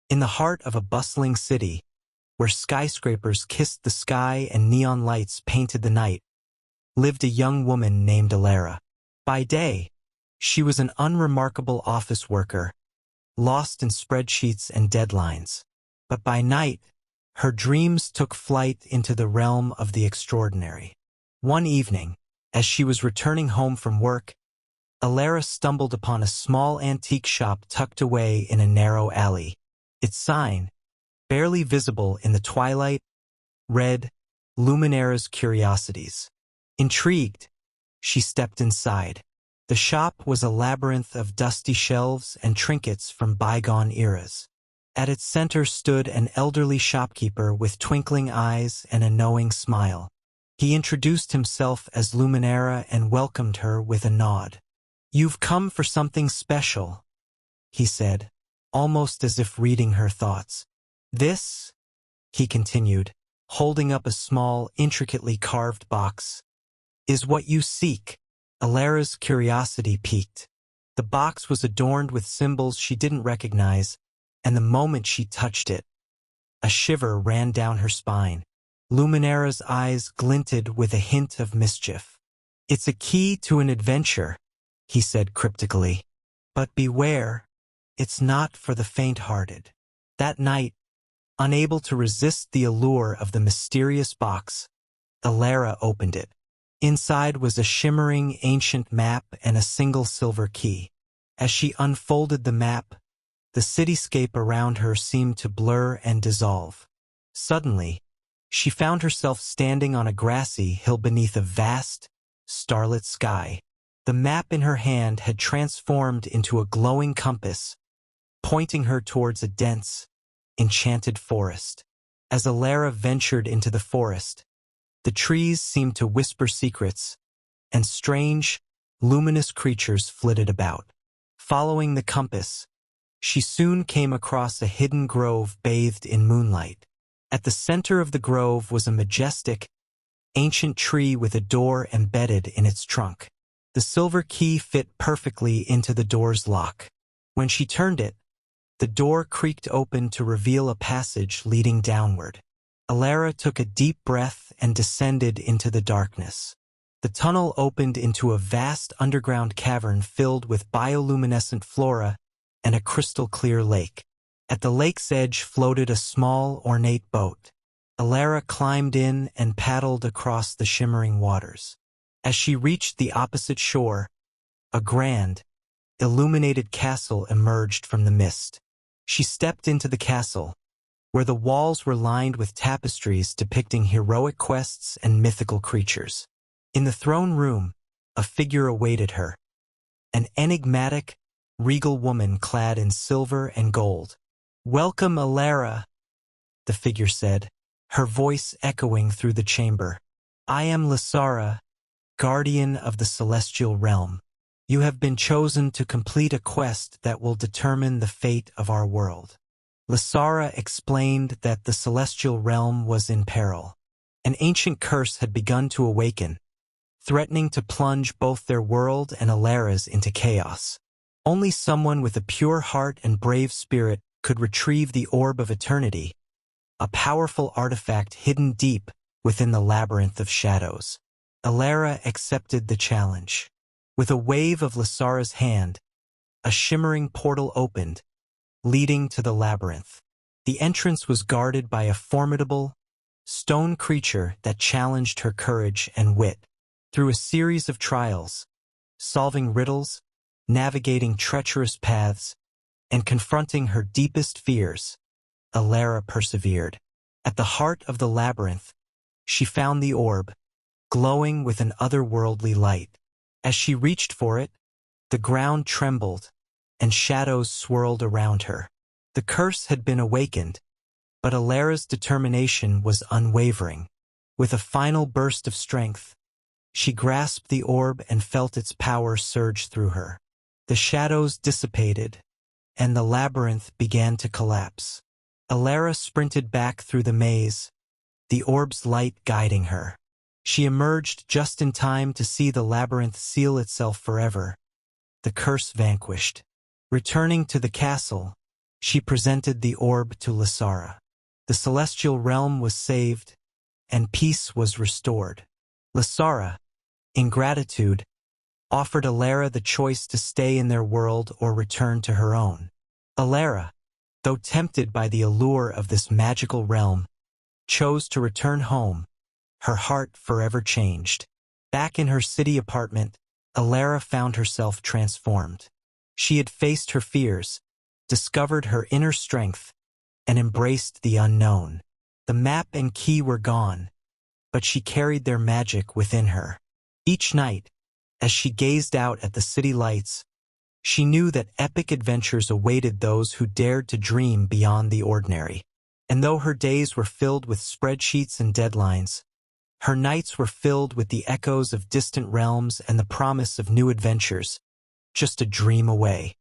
In the heart of a bustling city, where skyscrapers kissed the sky and neon lights painted the night, lived a young woman named Elara. By day, she was an unremarkable office worker, lost in spreadsheets and deadlines. But by night, her dreams took flight into the realm of the extraordinary. One evening, as she was returning home from work, Elara stumbled upon a small antique shop tucked away in a narrow alley. Its sign, barely visible in the twilight, read, "Luminara's Curiosities." Intrigued, she stepped inside. The shop was a labyrinth of dusty shelves and trinkets from bygone eras. At its center stood an elderly shopkeeper with twinkling eyes and a knowing smile. He introduced himself as Luminara and welcomed her with a nod. "You've come for something special," he said, almost as if reading her thoughts. "This," he continued, holding up a small, intricately carved box, "is what you seek." Elara's curiosity piqued. The box was adorned with symbols she didn't recognize, and the moment she touched it, a shiver ran down her spine. Luminara's eyes glinted with a hint of mischief. "It's a key to an adventure," he said cryptically. "But beware, it's not for the faint-hearted." That night, unable to resist the allure of the mysterious box, Elara opened it. Inside was a shimmering ancient map and a single silver key. As she unfolded the map, the cityscape around her seemed to blur and dissolve. Suddenly, she found herself standing on a grassy hill beneath a vast, starlit sky. The map in her hand had transformed into a glowing compass, pointing her towards a dense, enchanted forest. As Elara ventured into the forest, the trees seemed to whisper secrets, and strange, luminous creatures flitted about. Following the compass, she soon came across a hidden grove bathed in moonlight. At the center of the grove was a majestic, ancient tree with a door embedded in its trunk. The silver key fit perfectly into the door's lock. When she turned it, the door creaked open to reveal a passage leading downward. Elara took a deep breath and descended into the darkness. The tunnel opened into a vast underground cavern filled with bioluminescent flora and a crystal-clear lake. At the lake's edge floated a small, ornate boat. Elara climbed in and paddled across the shimmering waters. As she reached the opposite shore, a grand, illuminated castle emerged from the mist. She stepped into the castle, where the walls were lined with tapestries depicting heroic quests and mythical creatures. In the throne room, a figure awaited her, an enigmatic, regal woman clad in silver and gold. "Welcome, Elara," the figure said, her voice echoing through the chamber. "I am Elara, guardian of the celestial realm. You have been chosen to complete a quest that will determine the fate of our world." Elara explained that the celestial realm was in peril. An ancient curse had begun to awaken, threatening to plunge both their world and Elara's into chaos. Only someone with a pure heart and brave spirit could retrieve the Orb of Eternity, a powerful artifact hidden deep within the labyrinth of shadows. Elara accepted the challenge. With a wave of Elara's hand, a shimmering portal opened, leading to the labyrinth. The entrance was guarded by a formidable, stone creature that challenged her courage and wit. Through a series of trials, solving riddles, navigating treacherous paths, and confronting her deepest fears, Elara persevered. At the heart of the labyrinth, she found the orb, glowing with an otherworldly light. As she reached for it, the ground trembled, and shadows swirled around her. The curse had been awakened, but Elara's determination was unwavering. With a final burst of strength, she grasped the orb and felt its power surge through her. The shadows dissipated, and the labyrinth began to collapse. Elara sprinted back through the maze, the orb's light guiding her. She emerged just in time to see the labyrinth seal itself forever, the curse vanquished. Returning to the castle, she presented the orb to Elara. The celestial realm was saved, and peace was restored. Elara, in gratitude, offered Elara the choice to stay in their world or return to her own. Elara, though tempted by the allure of this magical realm, chose to return home, her heart forever changed. Back in her city apartment, Elara found herself transformed. She had faced her fears, discovered her inner strength, and embraced the unknown. The map and key were gone, but she carried their magic within her. Each night, as she gazed out at the city lights, she knew that epic adventures awaited those who dared to dream beyond the ordinary. And though her days were filled with spreadsheets and deadlines, her nights were filled with the echoes of distant realms and the promise of new adventures, just a dream away.